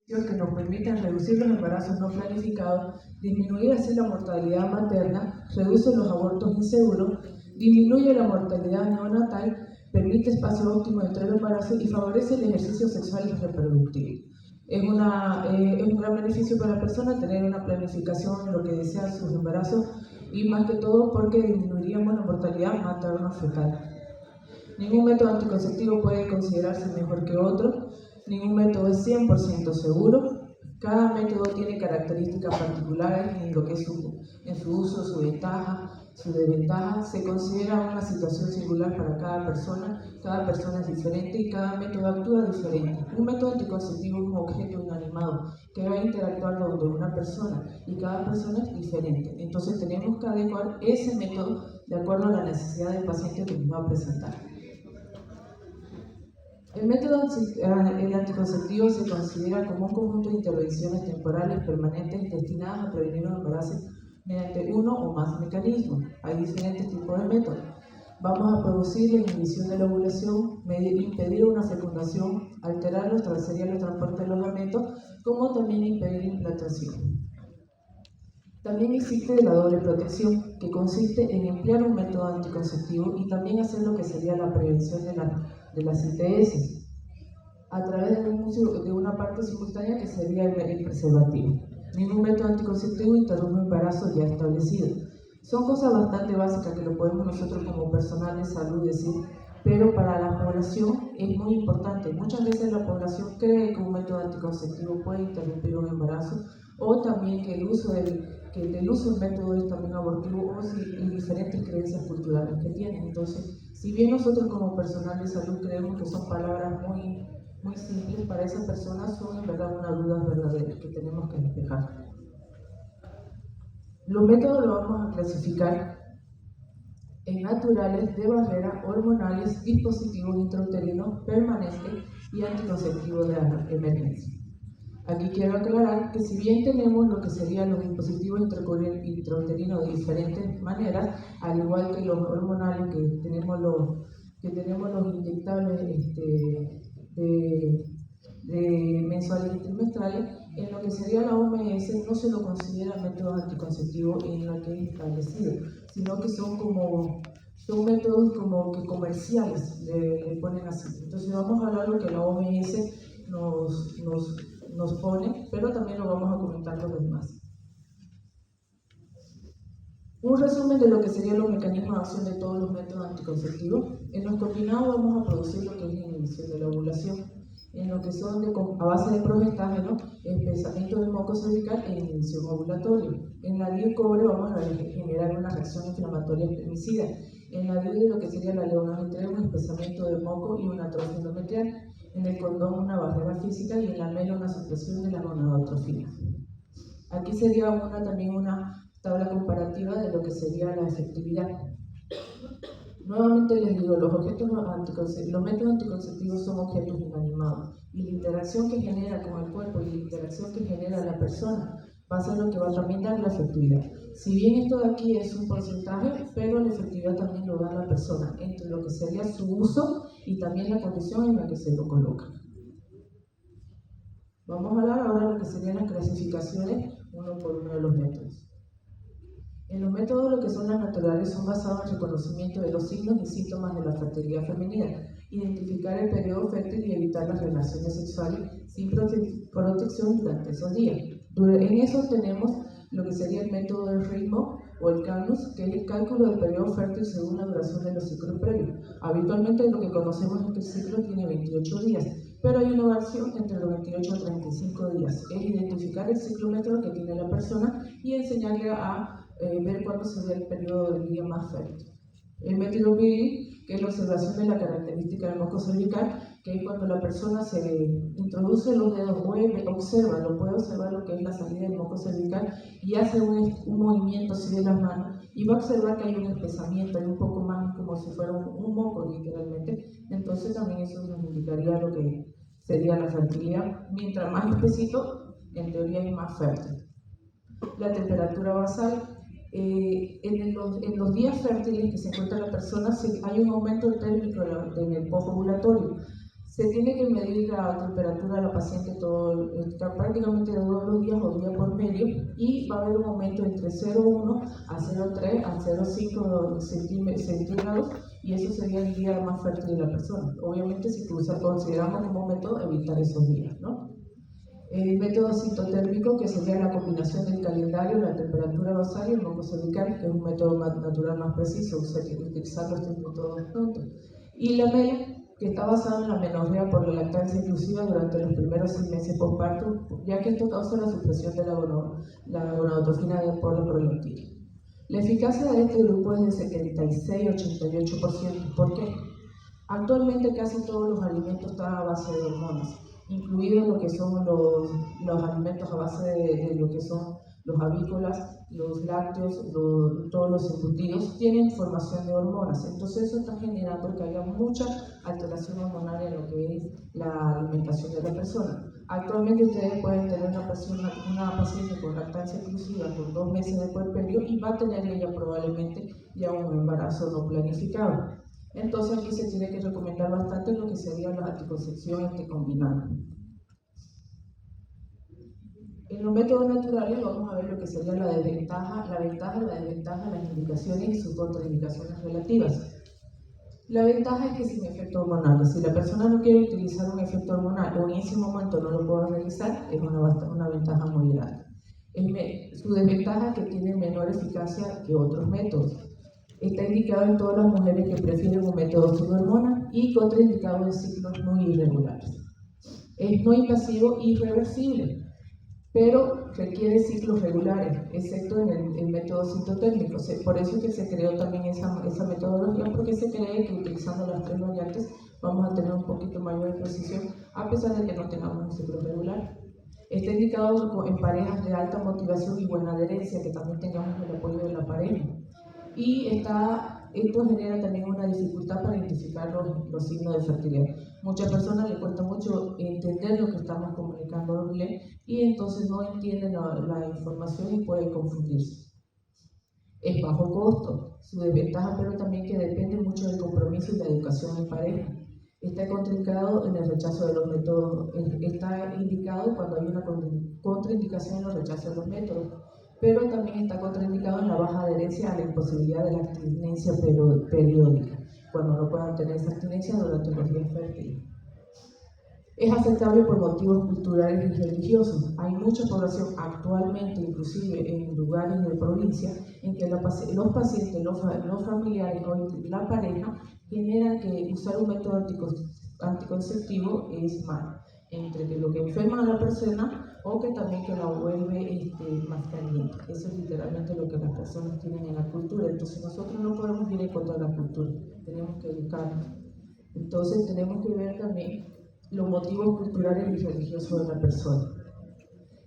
que nos permiten reducir los embarazos no planificados, disminuir así la mortalidad materna, reduce los abortos inseguros, disminuye la mortalidad neonatal, permite espacio óptimo entre los embarazos y favorece el ejercicio sexual y reproductivo. Es un gran beneficio para la persona tener una planificación en lo que desea sus embarazos y más que todo porque disminuiríamos la mortalidad materno-fetal. Ningún método anticonceptivo puede considerarse mejor que otro, ningún método es 100% seguro, cada método tiene características particulares en lo que es en su uso, su ventaja, su desventaja, se considera una situación singular para cada persona es diferente y cada método actúa diferente. Un método anticonceptivo es un objeto inanimado que va a interactuar con una persona y cada persona es diferente, entonces tenemos que adecuar ese método de acuerdo a la necesidad del paciente que nos va a presentar. El método anticonceptivo se considera como un conjunto de intervenciones temporales permanentes destinadas a prevenir los embarazos mediante uno o más mecanismos. Hay diferentes tipos de métodos. Vamos a producir la inhibición de la ovulación, impedir una fecundación, alterar los transportes de los gametos, como también impedir implantación. También existe la doble protección, que consiste en emplear un método anticonceptivo y también hacer lo que sería la prevención de las ITS a través de una parte simultánea que sería el preservativo. Ningún método anticonceptivo interrumpe un embarazo ya establecido. Son cosas bastante básicas que lo podemos nosotros como personal de salud decir, pero para la población es muy importante. Muchas veces la población cree que un método anticonceptivo puede interrumpir un embarazo o también que el uso del método es también abortivo y diferentes creencias culturales que tienen. Entonces, si bien nosotros como personal de salud creemos que son palabras muy simples, para esas personas son en verdad una duda verdadera que tenemos que despejar. Los métodos los vamos a clasificar en naturales, de barrera, hormonales, dispositivos intrauterinos, permanentes y anticonceptivos de emergencia. Aquí quiero aclarar que si bien tenemos lo que serían los dispositivos intrauterinos de diferentes maneras, al igual que los hormonales, que tenemos los inyectables de mensuales y trimestrales, en lo que sería la OMS no se lo considera métodos anticonceptivos en lo que es establecido, sino que son métodos como que comerciales, le ponen así. Entonces vamos a hablar de lo que la OMS nos pone, pero también lo vamos a comentar con los demás. Un resumen de lo que serían los mecanismos de acción de todos los métodos anticonceptivos. En los combinados vamos a producir lo que es la inhibición de la ovulación. En lo que son a base de progestágeno, espesamiento del moco cervical e inhibición ovulatoria. En la DIU-cobre vamos a generar una reacción inflamatoria femicida. En la DIU de lo que sería la levonorgestrel, un espesamiento de moco y una atrofia endometrial. En el condón una barrera física y en la mela una supresión de la gonadotrofina. Aquí sería también una tabla comparativa de lo que sería la efectividad. Nuevamente les digo, los métodos anticonceptivos son objetos inanimados y la interacción que genera con el cuerpo y la interacción que genera la persona va a ser lo que va a también dar la efectividad. Si bien esto de aquí es un porcentaje, pero la efectividad también lo da la persona entre lo que sería su uso y también la condición en la que se lo coloca. Vamos a hablar ahora de lo que serían las clasificaciones uno por uno de los métodos. En los métodos lo que son las naturales son basados en el reconocimiento de los signos y síntomas de la fertilidad femenina, identificar el periodo fértil y evitar las relaciones sexuales sin protección durante esos días. En eso tenemos lo que sería el método del ritmo o el CANUS, que es el cálculo del periodo fértil según la duración de los ciclos previos. Habitualmente lo que conocemos es que el ciclo tiene 28 días, pero hay una variación entre los 28 a 35 días. Es identificar el ciclómetro que tiene la persona y enseñarle a ver cuándo sería el periodo del día más fértil. El método viril, que es la observación de la característica del moco cervical, que es cuando la persona se introduce los dedos, puede observar lo que es la salida del moco cervical y hace un movimiento así de las manos y va a observar que hay un espesamiento, hay un poco más como si fuera un moco literalmente. Entonces también eso nos indicaría lo que sería la fertilidad. Mientras más espesito, en teoría es más fértil. La temperatura basal. En los días fértiles que se encuentra la persona hay un aumento térmico en el posovulatorio. Se tiene que medir la temperatura de la paciente prácticamente todos los días o día por medio, y va a haber un aumento entre 0,1 a 0,3 a 0,5 centígrados, y eso sería el día más fértil de la persona. Obviamente, si consideramos como método evitar esos días, ¿no? El método citotérmico, que sería la combinación del calendario, la temperatura basal y el moco cervical, que es un método más natural, más preciso, utilizar los tres métodos juntos. Y la MELA, que está basado en la menorrea por la lactancia inclusiva durante los primeros 6 meses postparto, ya que esto causa la supresión de la gonadotropina por la prolactina. La eficacia de este grupo es de 76-88%. ¿Por qué? Actualmente casi todos los alimentos están a base de hormonas, incluidos lo que son los alimentos a base de lo que son los avícolas, los lácteos, todos los embutidos tienen formación de hormonas. Entonces eso está generando que haya mucha alteración hormonal en lo que es la alimentación de la persona. Actualmente ustedes pueden tener una paciente con lactancia exclusiva con 2 meses de puerperio y va a tener ella probablemente ya un embarazo no planificado. Entonces aquí se tiene que recomendar bastante lo que sería la anticoncepción combinada. En los métodos naturales vamos a ver lo que sería la ventaja, la desventaja, las indicaciones y sus contraindicaciones relativas. La ventaja es que sin efecto hormonal, si la persona no quiere utilizar un efecto hormonal o en ese momento no lo puede realizar, es una ventaja muy grande. Su desventaja es que tiene menor eficacia que otros métodos. Está indicado en todas las mujeres que prefieren un método sin hormonas y contraindicado en ciclos muy irregulares. Es no invasivo y irreversible, pero requiere ciclos regulares, excepto en el método citotérmico. Por eso es que se creó también esa metodología, porque se cree que utilizando las 3 variantes vamos a tener un poquito mayor de precisión, a pesar de que no tengamos un ciclo regular. Está indicado en parejas de alta motivación y buena adherencia, que también tengamos el apoyo de la pareja. Y esto genera también una dificultad para identificar los signos de fertilidad. Muchas personas les cuesta mucho entender lo que estamos comunicando y entonces no entienden la información y pueden confundirse. Es bajo costo, su desventaja, pero también que depende mucho del compromiso y la educación en pareja. Está contraindicado en el rechazo de los métodos, está indicado cuando hay una contraindicación en el rechazo de los métodos, pero también está contraindicado en la baja adherencia a la imposibilidad de la abstinencia periódica, cuando no puedan tener esa abstinencia durante los días fértiles. Es aceptable por motivos culturales y religiosos. Hay mucha población actualmente, inclusive en lugares de provincia, en que los pacientes, los familiares o la pareja generan que usar un método anticonceptivo es malo, entre que lo que enferma a la persona o que también que la vuelve más caliente. Eso es literalmente lo que las personas tienen en la cultura. Entonces nosotros no podemos ir en contra de la cultura, tenemos que educarnos. Entonces tenemos que ver también los motivos culturales y religiosos de la persona.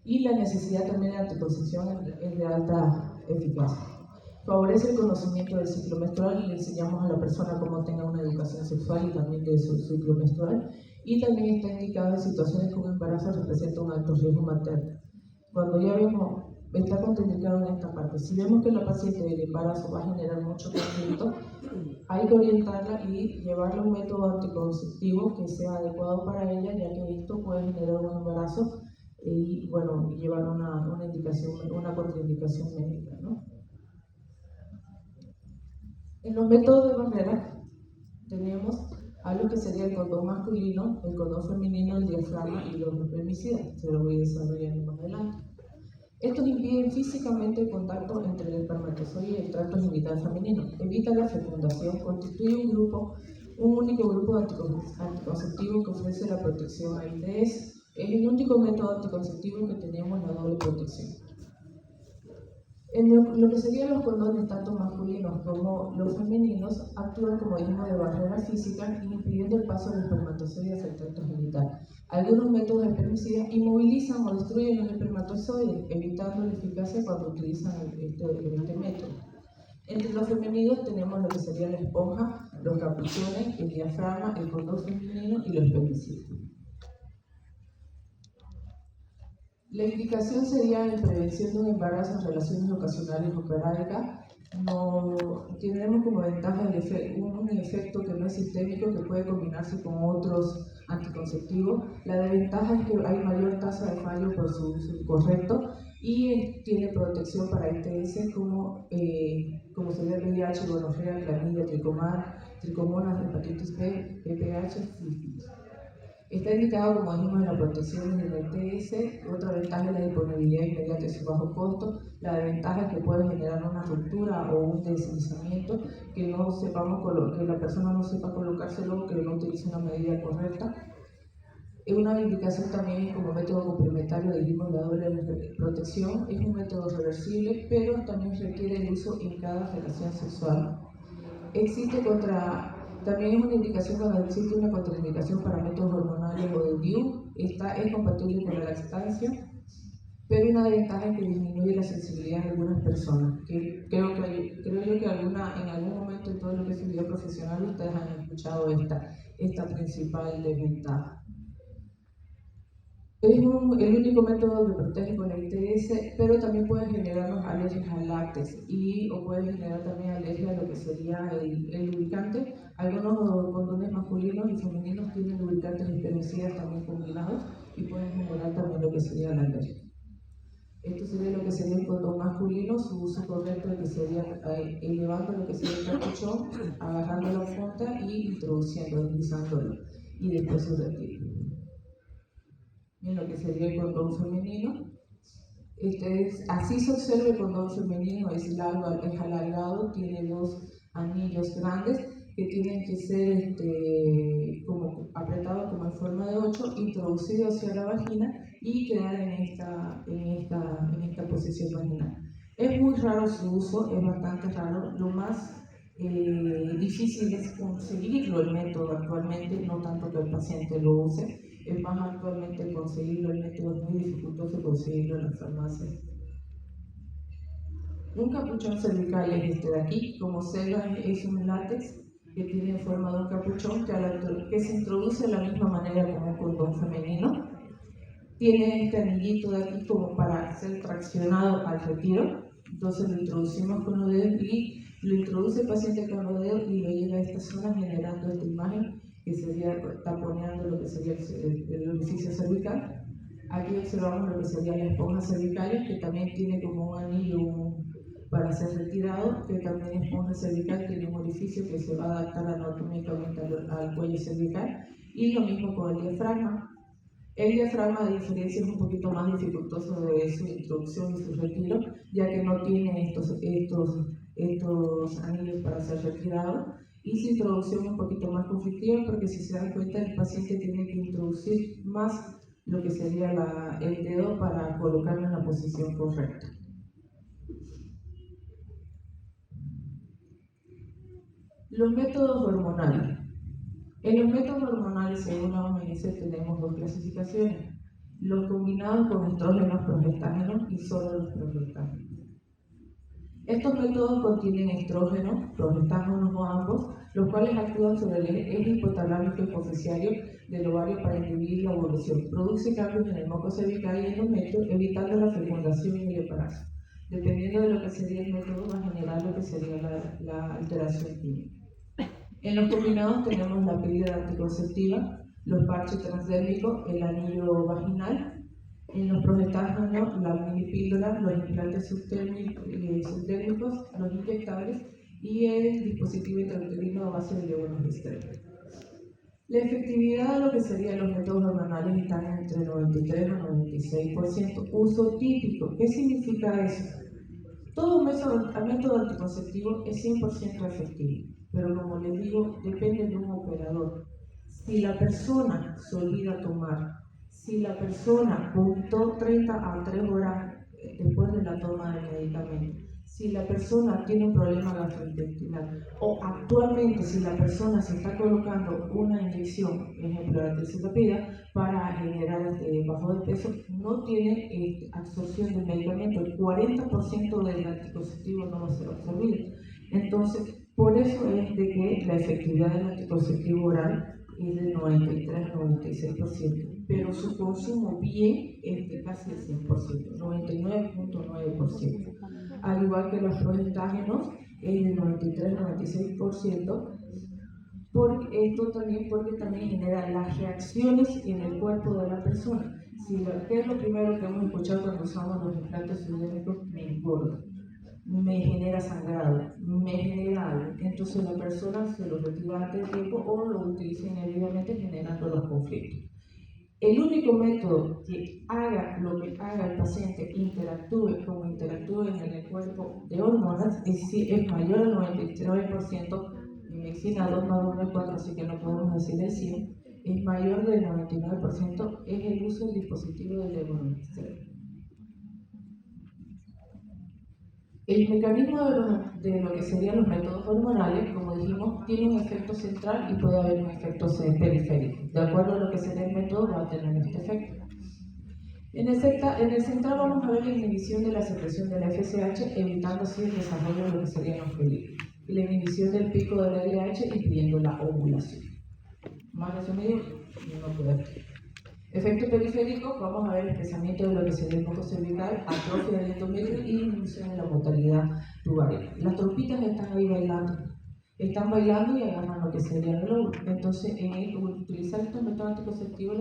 Y la necesidad también de anticoncepción es de alta eficacia. Favorece el conocimiento del ciclo menstrual y le enseñamos a la persona cómo tenga una educación sexual y también de su ciclo menstrual. Y también está indicado en situaciones con embarazo representa un alto riesgo materno. Cuando ya vemos, está contraindicado en esta parte. Si vemos que la paciente del embarazo va a generar mucho conflicto, hay que orientarla y llevarle un método anticonceptivo que sea adecuado para ella, ya que esto puede generar un embarazo y llevar una indicación, una contraindicación médica, ¿no? En los métodos de barrera tenemos algo que sería el condón masculino, el condón femenino, el diafragma y los espermicidas. Se lo voy desarrollando más adelante. Estos impiden físicamente el contacto entre el espermatozoide y el tracto genital femenino, evita la fecundación, constituye un único grupo de anticonceptivos que ofrece la protección a ITS. Es el único método anticonceptivo que tenemos la doble protección. En lo que serían los condones, tanto masculinos como los femeninos, actúan como dijimos de barrera física, impidiendo el paso del espermatozoide hacia el tracto genital. Algunos métodos de espermicidas inmovilizan o destruyen los espermatozoides, evitando la eficacia cuando utilizan este método. Entre los femeninos tenemos lo que sería la esponja, los capuchones, el diafragma, el condón femenino y los espermicidas. La indicación sería en prevención de un embarazo en relaciones ocasionales o parádicas. No tenemos como ventaja un efecto que no es sistémico, que puede combinarse con otros anticonceptivo. La desventaja es que hay mayor tasa de fallo por su uso incorrecto y tiene protección para ITS como sería el VIH, gonorrea, clamidia, tricomonas, hepatitis B, VPH, sífilis. Está indicado, como dijimos, en la protección del ITS. Otra ventaja es la disponibilidad inmediata y su bajo costo. La desventaja es que puede generar una ruptura o un deslizamiento, que la persona no sepa colocárselo, que no utilice una medida correcta. Una indicación también como método complementario, dijimos, la doble protección. Es un método reversible, pero también requiere el uso en cada relación sexual. También es una indicación cuando existe una contraindicación para métodos hormonales o de DIU. Es compatible con la lactancia, pero una desventaja es que disminuye la sensibilidad de algunas personas. Creo yo que en algún momento en todo lo que es su vida profesional ustedes han escuchado esta principal desventaja. Es el único método que protege con la ITS, pero también puede generarnos alergias al lácteos o puede generar también alergia a lo que sería el lubricante. Algunos condones masculinos y femeninos tienen lubricantes espermicidas también combinados y pueden generar también lo que sería la alergia. Esto sería lo que sería el condón masculino, su uso correcto, que sería elevando lo que sería el capuchón, agarrando la punta y introduciendo, deslizándolo, y después su retiro. En lo que sería el condón femenino. Así se observa el condón femenino, es alargado, tiene dos anillos grandes que tienen que ser como apretados como en forma de 8, introducidos hacia la vagina y quedar en esta posición vaginal. Es muy raro su uso, es bastante raro. Lo más difícil es conseguirlo el método actualmente, no tanto que el paciente lo use. Es más, actualmente conseguirlo, el método es muy dificultoso conseguirlo en las farmacias. Un capuchón cervical es este de aquí, como selva es un látex que tiene forma de un capuchón que se introduce de la misma manera como un condón femenino. Tiene este anillito de aquí como para ser traccionado al retiro. Entonces lo introducimos con los dedos y lo introduce el paciente con los dedos y lo llega a esta zona generando esta imagen que sería taponeando lo que sería el orificio cervical. Aquí observamos lo que sería la esponja cervical, que también tiene como un anillo para ser retirado, que también esponja cervical tiene un orificio que se va a adaptar anatómicamente al cuello cervical, y lo mismo con el diafragma. El diafragma, a diferencia, es un poquito más dificultoso de su introducción y su retiro, ya que no tiene estos anillos para ser retirado, y su introducción es un poquito más conflictiva porque, si se dan cuenta, el paciente tiene que introducir más lo que sería el dedo para colocarlo en la posición correcta. Los métodos hormonales. En los métodos hormonales, según la OMS, tenemos dos clasificaciones: los combinados con estrógenos, progestágenos y solo los progestágenos. Estos métodos contienen estrógenos, progestágenos o ambos, los cuales actúan sobre el eje hipotalámico hipoficiario del ovario para inhibir la ovulación. Produce cambios en el moco cervical y endometrio, evitando la fecundación y el embarazo. Dependiendo de lo que sería el método, va a generar lo que sería la alteración química. En los combinados tenemos la píldora anticonceptiva, los parches transdérmicos, el anillo vaginal. En los progestágenos, la minipíldora, los implantes subdérmicos, los inyectables y el dispositivo intrauterino a base de levonorgestrel. La efectividad de lo que serían los métodos hormonales está entre 93 a 96%. Uso típico. ¿Qué significa eso? Todo método anticonceptivo es 100% efectivo, pero como les digo, depende de un operador. Si la persona se olvida tomar, si la persona vomitó 30 a 3 horas después de la toma del medicamento, si la persona tiene un problema gastrointestinal, o actualmente si la persona se está colocando una inyección, ejemplo la trisitopida, para generar bajo de peso, no tiene absorción del medicamento, el 40% del anticonceptivo no va a ser absorbido. Entonces, por eso es de que la efectividad del anticonceptivo oral es del 93 a 96%, pero su consumo bien es de casi el 100%, 99.9%. Al igual que los progestágenos, es del 93 a 96%, Esto también porque también genera las reacciones en el cuerpo de la persona. ¿Qué es lo primero que hemos escuchado cuando usamos los implantes subdérmicos? Me engorda, me genera sangrado, me genera algo. Entonces la persona se lo retira antes de tiempo o lo utiliza indebidamente generando los conflictos. El único método que haga lo que haga el paciente, interactúe como interactúe en el cuerpo de hormonas, es mayor al 99%, en medicina 2 más 2 es 4, así que no podemos decir el 100, es mayor del 99%, es el uso del dispositivo de levonorgestrel. El mecanismo de lo que serían los métodos hormonales, como dijimos, tiene un efecto central y puede haber un efecto periférico. De acuerdo a lo que sería el método, va a tener este efecto. En el central vamos a ver la inhibición de la secreción de la FSH, evitando así el desarrollo de lo que serían los folículos. Y la inhibición del pico de la LH, impidiendo la ovulación. Más resumido, no puede ser. Efecto periférico, vamos a ver el espesamiento de lo que sería el moco cervical, atrofia del endometrio y disminución de la motilidad tubaria. Las trompitas están ahí bailando y agarran lo que sería el globo. Entonces, en utilizar estos métodos anticonceptivos,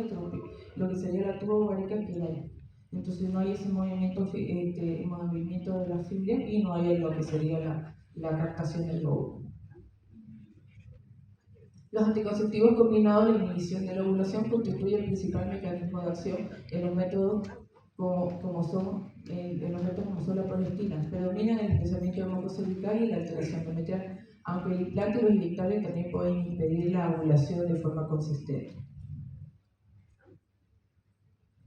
lo que sería la tuba ovárica queda ahí. Entonces, no hay ese movimiento de la fibra y no hay lo que sería la captación del globo. Los anticonceptivos combinados, la inhibición de la ovulación, constituye el principal mecanismo de acción en los métodos como son la progestina. Predominan el espesamiento del moco cervical y la alteración endometrial, aunque el implante y los inyectables también pueden impedir la ovulación de forma consistente.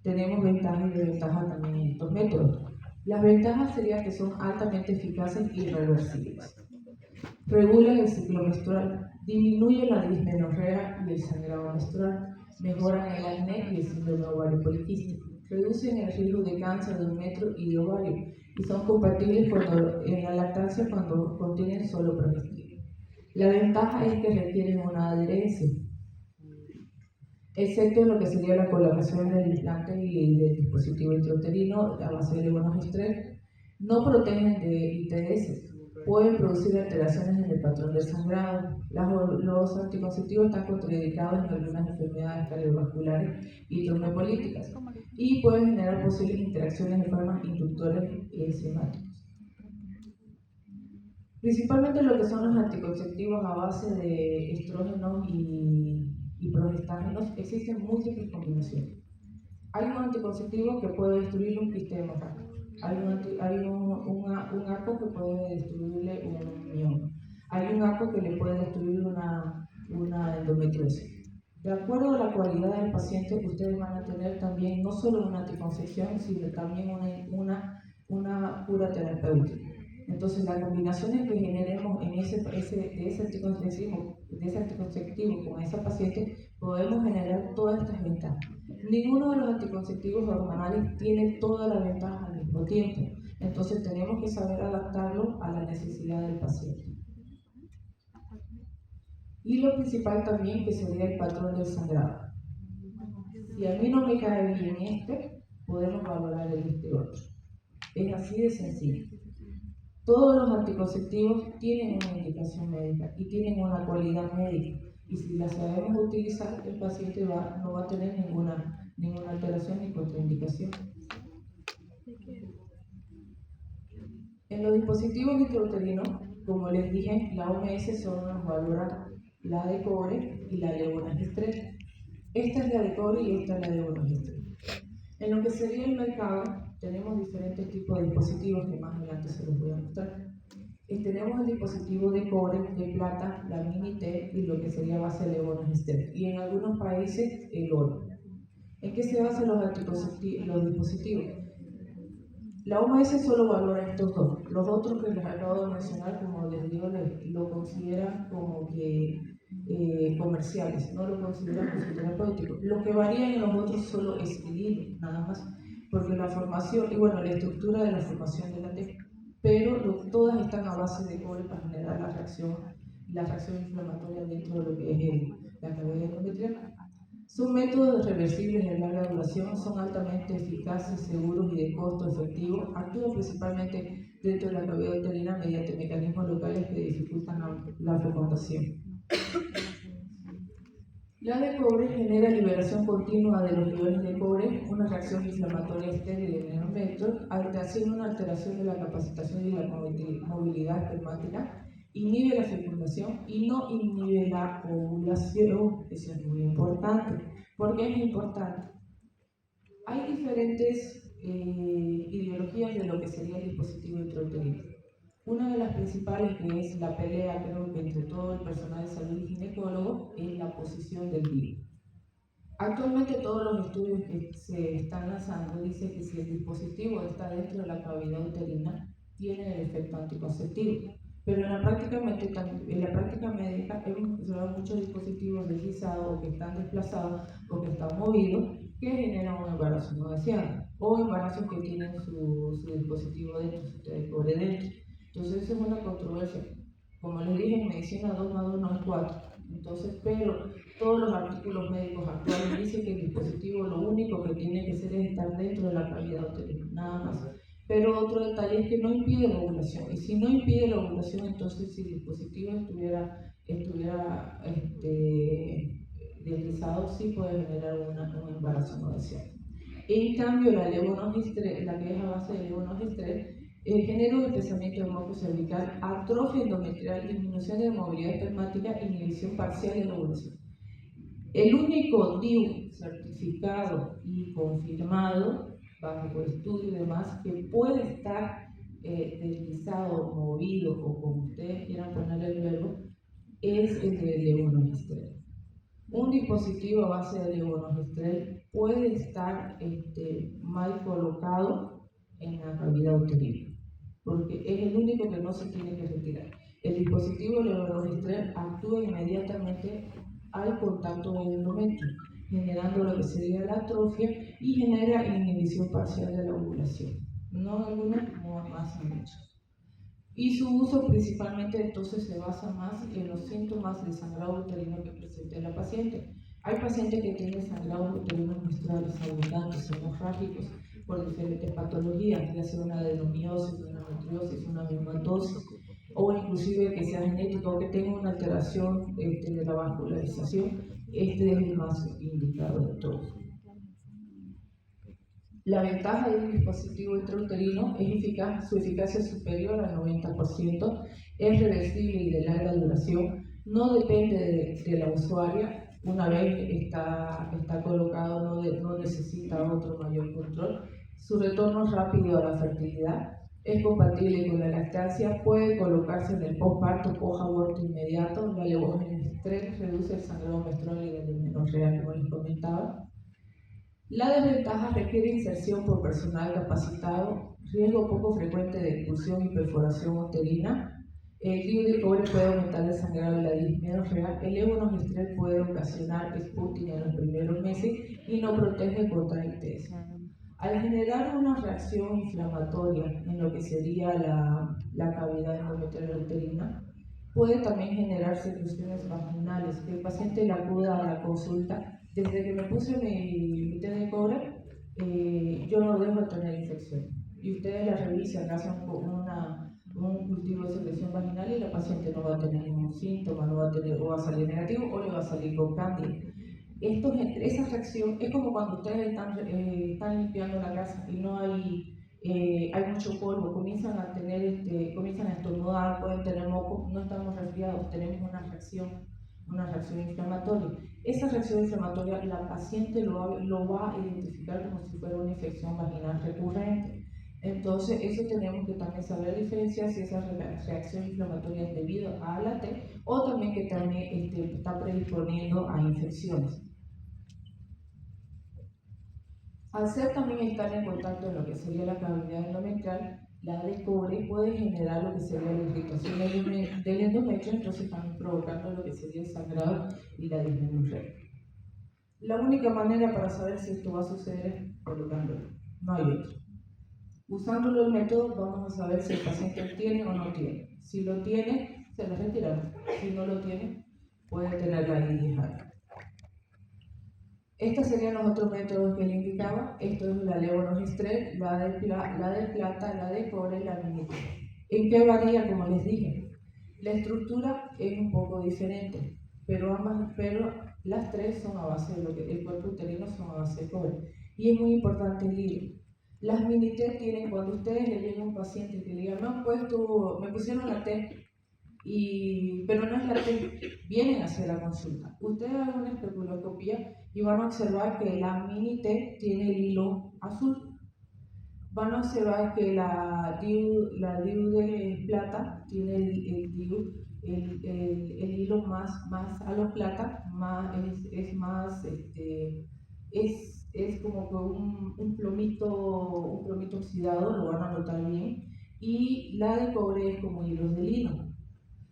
Tenemos ventajas y desventajas también en estos métodos. Las ventajas serían que son altamente eficaces y reversibles. Regulan el ciclo menstrual, disminuye la dismenorrea y el sangrado menstrual, mejoran el acné y el síndrome ovario poliquístico, reducen el riesgo de cáncer de endometrio y de ovario y son compatibles en la lactancia cuando contienen solo progestina. La ventaja es que requieren una adherencia, excepto en lo que sería la colocación del implante y del dispositivo intrauterino a base de levonorgestrel. No protegen de ITS. Pueden producir alteraciones en el patrón del sangrado. Los anticonceptivos están contraindicados en algunas enfermedades cardiovasculares y trombopolíticas y pueden generar posibles interacciones de formas inductores enzimáticos. Principalmente lo que son los anticonceptivos a base de estrógenos y progestágenos, existen múltiples combinaciones. Hay un anticonceptivo que puede destruir un quiste hemorrágico. Hay un ACO que puede destruirle un mioma. Hay un ACO que le puede destruir una endometriosis. De acuerdo a la cualidad del paciente, ustedes van a tener también no solo una anticoncepción, sino también una cura terapéutica. Entonces, las combinaciones que generemos de ese anticonceptivo con esa paciente, podemos generar todas estas ventajas. Ninguno de los anticonceptivos hormonales tiene todas las ventajas al mismo tiempo. Entonces, tenemos que saber adaptarlo a la necesidad del paciente. Y lo principal también, que sería el patrón del sangrado. Si a mí no me cae bien podemos valorar el otro. Es así de sencillo. Todos los anticonceptivos tienen una indicación médica y tienen una cualidad médica. Y si la sabemos utilizar, el paciente no va a tener ninguna alteración ni contraindicación. En los dispositivos intrauterinos, como les dije, la OMS solo nos valora la de cobre y la levonorgestrel. Esta es la de cobre y esta es la de levonorgestrel. En lo que sería el mercado, tenemos diferentes tipos de dispositivos que más adelante se los voy a mostrar. Tenemos el dispositivo de cobre, de plata, la mini T y lo que sería base de levonorgestrel. Y en algunos países el oro. ¿En qué se basan los dispositivos? La OMS solo valora estos dos. Los otros que les acabo de mencionar, como les digo, lo consideran como que comerciales, no lo consideran como terapéutico. Lo que varía en los otros solo es el hilo, nada más, porque la formación, la estructura de la formación de la T, pero todas están a base de cobre para generar la reacción inflamatoria dentro de lo que es la cavidad endometrial. Son métodos reversibles de larga duración, son altamente eficaces, seguros y de costo efectivo. Actúan principalmente dentro de la cavidad uterina mediante mecanismos locales que dificultan la fecundación. La de cobre genera liberación continua de los iones de cobre, una reacción inflamatoria estéril en el endometrio, haciendo una alteración de la capacitación y la movilidad espermática, inhibe la fecundación y no inhibe la ovulación. Eso es muy importante. ¿Por qué es importante? Hay diferentes ideologías de lo que sería el dispositivo intrauterino. Una de las principales, que es la pelea, creo que entre todo el personal de salud y ginecólogo, es la posición del DIU. Actualmente todos los estudios que se están lanzando dicen que si el dispositivo está dentro de la cavidad uterina, tiene el efecto anticonceptivo. Pero en la práctica médica hemos observado muchos dispositivos deslizados o que están desplazados o que están movidos que generan un embarazo no deseado o embarazos que tienen su dispositivo dentro, su de cobre dentro. Entonces, esa es una controversia. Como les dije, en medicina 2 más 2 no es 4. Entonces, pero todos los artículos médicos actuales dicen que el dispositivo lo único que tiene que ser es estar dentro de la cavidad uterina, nada más. Pero otro detalle es que no impide la ovulación. Y si no impide la ovulación, entonces si el dispositivo estuviera deslizado, sí puede generar un embarazo no deseado. En cambio, la levonorgestrel, la que es a base de levonorgestrel, genera un espesamiento del moco cervical, atrofia endometrial, disminución de movilidad espermática, inhibición parcial de la ovulación. El único DIU certificado y confirmado bajo estudio y demás que puede estar deslizado, movido o como ustedes quieran ponerle el verbo es el de levonorgestrel. Un dispositivo a base de levonorgestrel puede estar mal colocado en la cavidad uterina, porque es el único que no se tiene que retirar. El dispositivo levonorgestrel actúa inmediatamente al contacto del endometrio, generando lo que sería la atrofia y genera inhibición parcial de la ovulación. No alguna, como más en muchos. Y su uso principalmente entonces se basa más en los síntomas de sangrado uterino que presente la paciente. Hay pacientes que tienen sangrados uterinos menstruales abundantes, hemorrágicos, por diferentes patologías, ya sea una adenomiosis, una endometriosis, una miomatosis, o inclusive que sea genético o que tenga una alteración de la vascularización. Este es el más indicado de todos. La ventaja de un dispositivo intrauterino es su eficacia es superior al 90%, es reversible y de larga duración, no depende de la usuaria, una vez está colocado no necesita otro mayor control, su retorno es rápido a la fertilidad, es compatible con la lactancia, puede colocarse en el posparto, post-aborto inmediato, la levonorgestrel reduce el sangrado menstrual y la dismenorrea, como les comentaba. La desventaja requiere inserción por personal capacitado, riesgo poco frecuente de expulsión y perforación uterina. El DIU de cobre puede aumentar el sangrado de la dismenorrea. El levonorgestrel puede ocasionar sputting en los primeros meses y no protege contra ITS. Al generar una reacción inflamatoria en lo que sería la cavidad endometrial uterina, puede también generar secreciones vaginales, que el paciente le acuda a la consulta. Desde que me puse mi té de cobre, yo no dejo de tener infección. Y ustedes la revisan, hacen un cultivo de secreción vaginal y la paciente no va a tener ningún síntoma, no va a tener, o va a salir negativo o le va a salir con cándida. Esa reacción es como cuando ustedes están limpiando la casa y no hay mucho polvo, comienzan a estornudar, pueden tener moco, no estamos resfriados, tenemos una reacción inflamatoria. Esa reacción inflamatoria la paciente lo va a identificar como si fuera una infección vaginal recurrente. Entonces, eso tenemos que también saber diferenciar si esa reacción inflamatoria es debido a la T o también que también está predisponiendo a infecciones. Al ser también estar en contacto en lo que sería la cavidad endometrial, la de cobre puede generar lo que sería la irritación del endometrio, entonces también provocando lo que sería el sangrado y la dismenorrea. La única manera para saber si esto va a suceder es colocándolo, no hay otro. Usándolo el método vamos a saber si el paciente tiene o no tiene. Si lo tiene, se lo retiramos. Si no lo tiene, puede tenerla ahí 10 años. Estos serían los otros métodos que le indicaba. Esto es la levonorgestrel, la de plata, la de cobre y la minitina. ¿En qué varía? Como les dije, la estructura es un poco diferente, pero Las tres son a base de lo que el cuerpo uterino son a base de cobre. Y es muy importante el hilo. Las mini T tienen, cuando ustedes le llega a un paciente que le digan, me pusieron la T, pero no es la T, vienen hacia la consulta. Ustedes hagan una especuloscopía y van a observar que la mini T tiene el hilo azul. Van a observar que la DIU de plata tiene el hilo más a lo plata, es como que un plomito oxidado, lo van a notar bien, y la de cobre es como hilos de lino.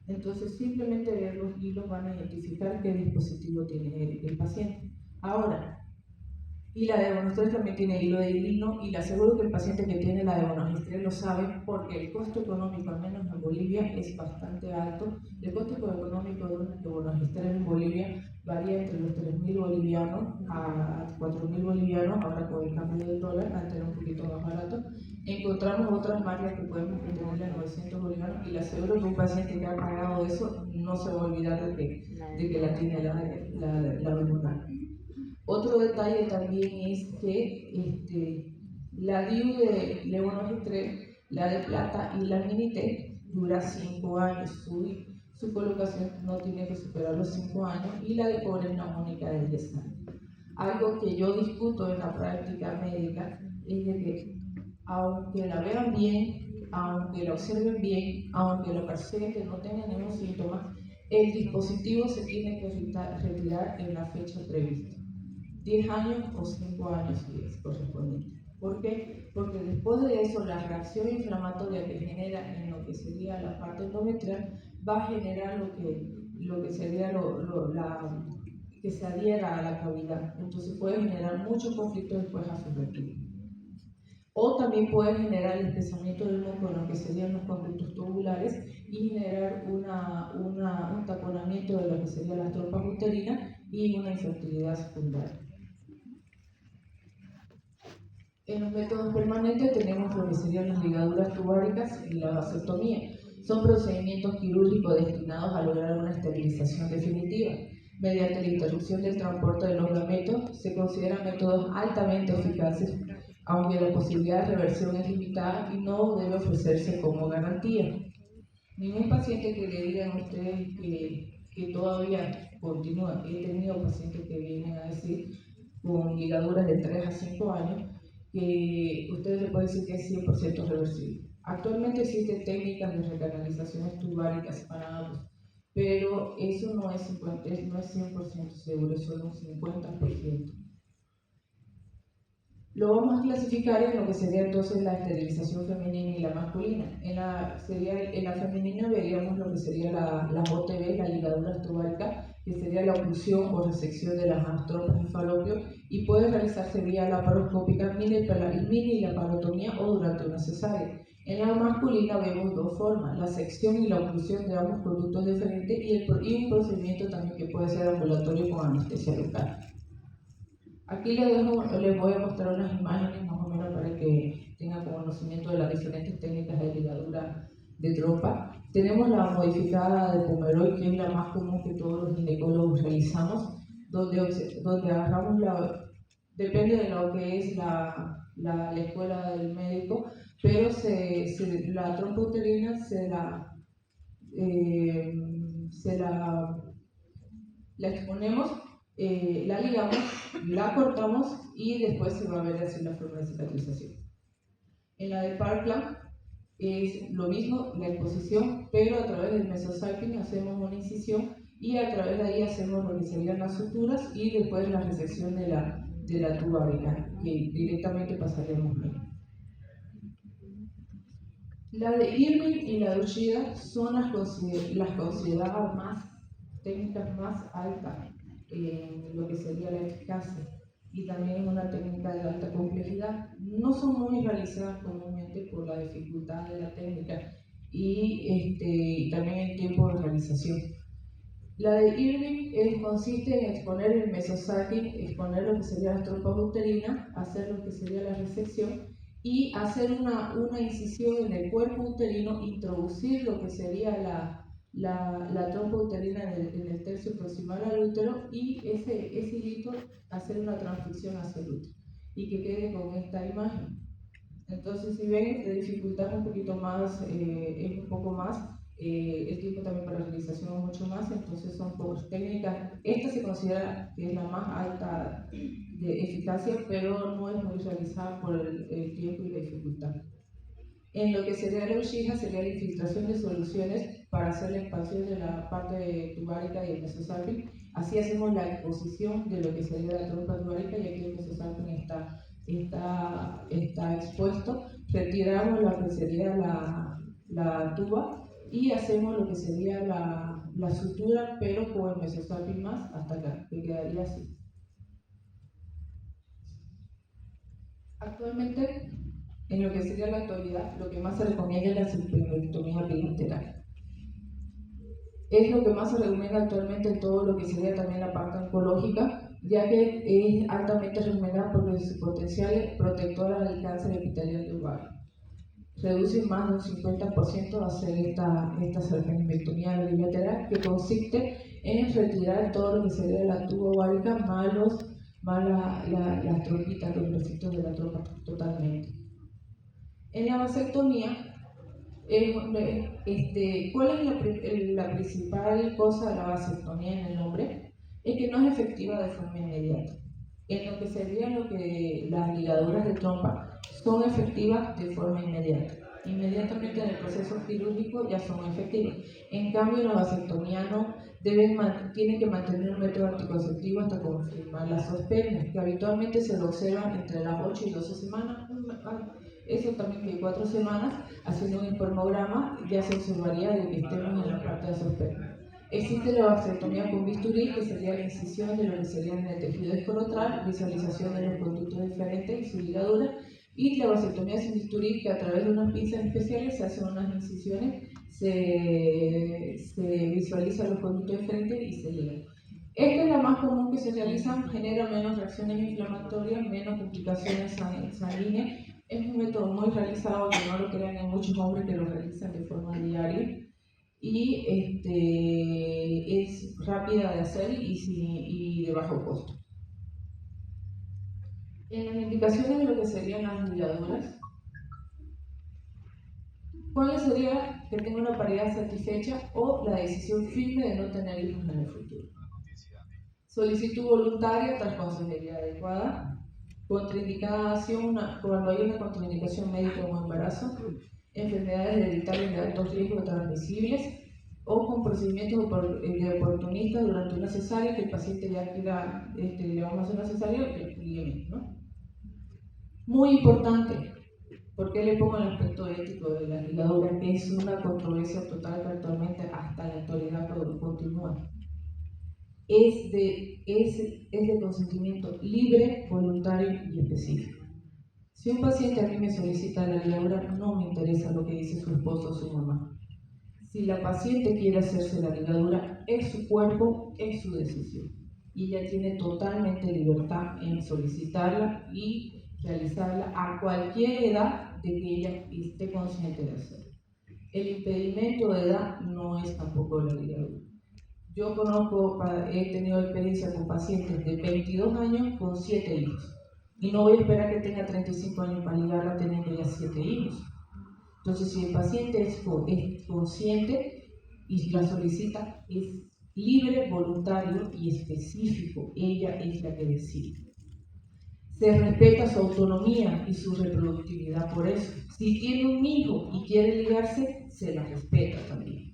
Entonces, simplemente ver los hilos van a identificar qué dispositivo tiene el paciente. Ahora, y la de Bonostrel también tiene hilo de lino, y le aseguro que el paciente que tiene la de Bonostrel lo sabe porque el costo económico, al menos en Bolivia, es bastante alto. El costo económico de una de Bonostrel en Bolivia varía entre los 3.000 bolivianos a 4.000 bolivianos, ahora con el cambio del dólar, antes era un poquito más barato. Encontramos otras marcas que podemos tenerle a 900 bolivianos, y le aseguro que un paciente que ha pagado eso no se va a olvidar de que la tiene la hormonal. Otro detalle también es que la DIU de levonorgestrel, la de plata y la mini T dura 5 años. Su colocación no tiene que superar los 5 años, y la de cobre es una única de 10 años. Algo que yo discuto en la práctica médica es de que, aunque la vean bien, aunque la observen bien, aunque la paciente no tenga ningún síntoma, el dispositivo se tiene que retirar en la fecha prevista. 10 años o 5 años si es correspondiente. ¿Por qué? Porque después de eso, la reacción inflamatoria que genera en lo que sería la parte endometrial va a generar lo que sería que se adhiera a la cavidad. Entonces puede generar mucho conflicto después a su retina. O también puede generar el espesamiento del moco en lo que serían los conductos tubulares y generar un taponamiento de lo que serían las trompas uterinas y una infertilidad secundaria. En los métodos permanentes tenemos lo que serían las ligaduras tubáricas y la vasectomía. Son procedimientos quirúrgicos destinados a lograr una esterilización definitiva. Mediante la interrupción del transporte de los gametos, se consideran métodos altamente eficaces, aunque la posibilidad de reversión es limitada y no debe ofrecerse como garantía. Ningún paciente que le digan a ustedes que todavía continúa, he tenido pacientes que vienen a decir con ligaduras de 3 a 5 años, que ustedes le pueden decir que es 100% reversible. Actualmente existen técnicas de recanalizaciones tubáricas para ambos, pero eso no es 100% seguro, es solo un 50%. Lo vamos a clasificar en lo que sería entonces la esterilización femenina y la masculina. En la femenina veríamos lo que sería la OTB, la ligadura tubárica, que sería la oclusión o resección de las trompas y falopio, y puede realizarse vía laparoscópica, mini laparotomía o durante una cesárea. En la masculina vemos dos formas, la sección y la oclusión de ambos conductos diferentes, y un procedimiento también que puede ser ambulatorio con anestesia local. Aquí les voy a mostrar unas imágenes más o menos para que tengan conocimiento de las diferentes técnicas de ligadura de trompa. Tenemos la modificada de Pomeroy, que es la más común que todos los ginecólogos realizamos, donde agarramos depende de lo que es la escuela del médico, pero la trompa uterina la exponemos, la ligamos, la cortamos y después se va a ver así la forma de cicatrización. En la de Parkland es lo mismo, la exposición, pero a través del mesocycling hacemos una incisión y a través de ahí hacemos lo que serían las suturas y después la resección de la tubárica, que directamente pasaríamos bien. La de Irving y la de Uchida son las consideradas técnicas más altas en lo que sería la eficacia, y también es una técnica de alta complejidad. No son muy realizadas comúnmente por la dificultad de la técnica y también el tiempo de realización. La de Irving consiste en exponer el mesocycling, exponer lo que sería las trompas uterinas, hacer lo que sería la resección y hacer una incisión en el cuerpo uterino, introducir lo que sería la trompa uterina en el tercio proximal al útero y ese hilito hacer una transfusión hacia el útero y que quede con esta imagen. Entonces, si ven, la dificultad es un poquito más, es un poco más, el tiempo también para la realización es mucho más, entonces son por técnicas. Esta se considera que es la más alta de eficacia, pero no es muy realizada por el tiempo y la dificultad. En lo que sería la USHIJA sería la infiltración de soluciones para hacer la expansión de la parte tubárica y el mesosalping. Así hacemos la exposición de lo que sería la trompa tubárica y aquí el mesosalping está expuesto. Retiramos lo que sería la tuba y hacemos lo que sería la sutura, pero con el mesosalping más hasta acá, que quedaría así. Actualmente, en lo que sería la actualidad, lo que más se recomienda es la cispectomía bilateral. Es lo que más se recomienda actualmente en todo lo que sería también la parte oncológica, ya que es altamente recomendada porque su potencial protectora del cáncer epitelial de ovario. Reduce más de un 50% hacer esta cispectomía bilateral, que consiste en retirar todo lo que sería la tuba ovárica, más las trompitas, los recitos de la trompa totalmente. En la vasectomía, ¿cuál es la principal cosa de la vasectomía en el hombre? Es que no es efectiva de forma inmediata. En lo que sería las ligaduras de trompa son efectivas de forma inmediata. Inmediatamente en el proceso quirúrgico ya son efectivas. En cambio, la vasectomía no, tiene que mantener un método anticonceptivo hasta confirmar la sospecha, que habitualmente se lo observa entre las 8 y 12 semanas. Eso también que 4 semanas, haciendo un espermograma, ya se observaría de que estemos en la parte de sospecha. Existe la vasectomía con bisturí, que sería la incisión de lo que sería en el tejido escrotal, visualización de los conductos diferentes y su ligadura, y la vasectomía sin bisturí, que a través de unas pinzas especiales se hacen unas incisiones, se visualizan los conductos diferentes y se ligan. Esta es la más común que se realiza, genera menos reacciones inflamatorias, menos complicaciones sanguíneas. Es un método muy realizado, que no lo crean, hay muchos hombres que lo realizan de forma diaria y es rápida de hacer y de bajo costo. En las indicaciones de lo que serían las ligaduras, ¿cuál sería que tenga una pareja satisfecha o la decisión firme de no tener hijos en el futuro? Solicitud voluntaria tras consejería adecuada, contraindicación cuando hay una contraindicación médica o embarazo, enfermedades hereditarias de alto riesgo transmisibles o con procedimientos de oportunistas durante una cesárea, que el paciente ya quiera, le vamos a hacer una cesárea, ¿no? Muy importante, porque le pongo el aspecto ético de la ligadura, que es una controversia total que actualmente hasta la actualidad continúa. Es de consentimiento libre, voluntario y específico. Si un paciente a mí me solicita la ligadura, no me interesa lo que dice su esposo o su mamá. Si la paciente quiere hacerse la ligadura, es su cuerpo, es su decisión. Y ella tiene totalmente libertad en solicitarla y realizarla a cualquier edad de que ella esté consciente de hacerlo. El impedimento de edad no es tampoco la ligadura. Yo he tenido experiencia con pacientes de 22 años con 7 hijos. Y no voy a esperar que tenga 35 años para ligarla teniendo ya 7 hijos. Entonces, si el paciente es consciente y la solicita, es libre, voluntario y específico. Ella es la que decide. Se respeta su autonomía y su reproductividad por eso. Si tiene un hijo y quiere ligarse, se la respeta también.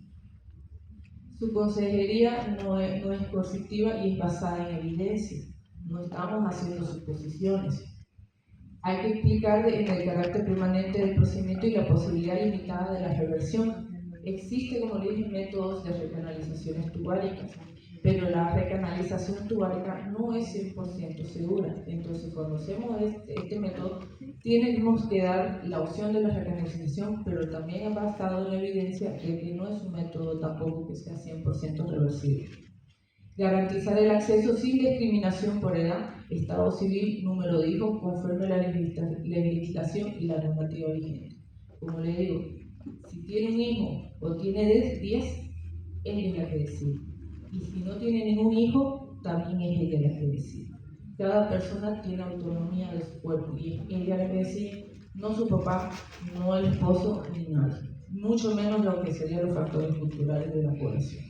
Su consejería no es coercitiva y es basada en evidencia. No estamos haciendo suposiciones. Hay que explicar en el carácter permanente del procedimiento y la posibilidad limitada de la reversión. Existe, como le dije, métodos de recanalizaciones tubáricas, pero la recanalización tubárica no es 100% segura. Entonces, cuando hacemos este método, tenemos que dar la opción de la recanalización, pero también basado en la evidencia de que no es un método tampoco que sea 100% reversible. Garantizar el acceso sin discriminación por edad, estado civil, número de hijos, conforme a la legislación y la normativa vigente. Como le digo, si tiene un hijo o tiene 10, ella es la que decide. Y si no tiene ningún hijo, también es ella la que decide. Cada persona tiene autonomía de su cuerpo y es ella la que decide, no su papá, no el esposo ni nadie. Mucho menos lo que serían los factores culturales de la población.